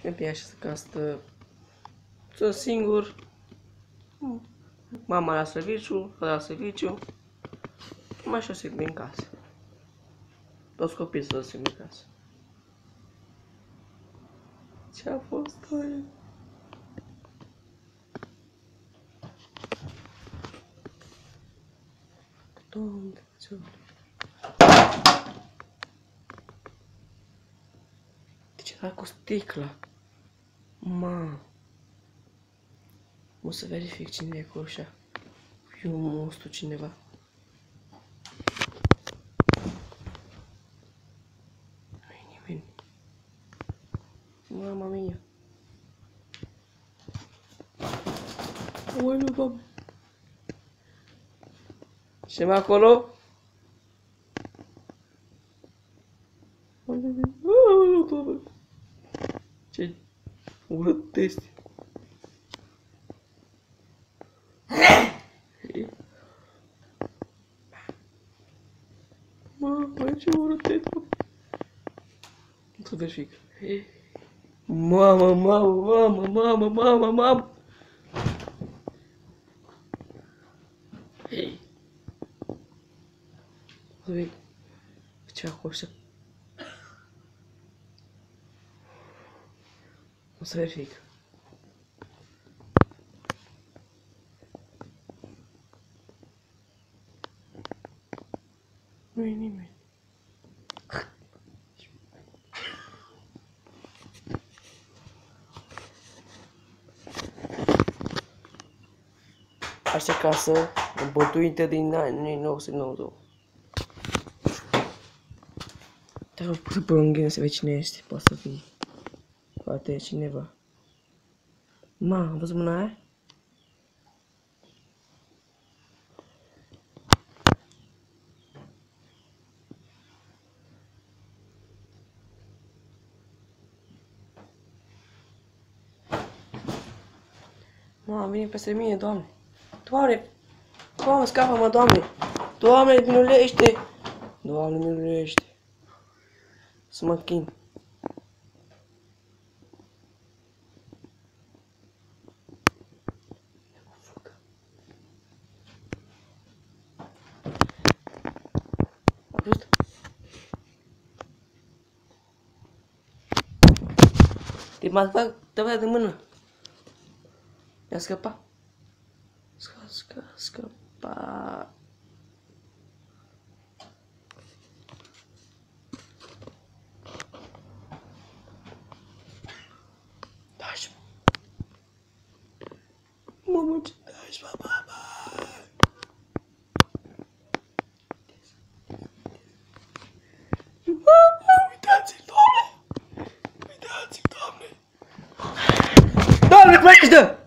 Femeia așa ca stă singur. Mama la serviciu, la serviciu. Mai așa singur în casă. Toți copiii sunt singuri în casă. Ce-a fost aia? Doamne, ce-a de ce da cu sticla? Ma. O să verific cine e cu ușa. E un monstru cineva. Nu-i nimeni. Mama mia. Oi, nu, Doamne. Ce mai acolo? Aoleu, Doamne. Ce urât este. Mamă, ce urât este. Nu să verific. Mamă. Hei. Ui, ce acolo așa? O să verific. Nu-i nimeni. Așa casă, îmbătuită din anii 1992. Dar o pus pe lângă să vezi cine este, poate să fie. Poate e cineva. Ma, am văzut mâna aia? Ma, vine peste mine, Doamne. Doamne, scapă-mă, Doamne. Doamne, minulește. Doamne, minulește. Să mă închin. Ajută. Te bag de mână. Mi-a scăpat. Scăpa. Dași. Mamă, ce dași, mama. Uitați-l, Doamne. Doamne, plătește!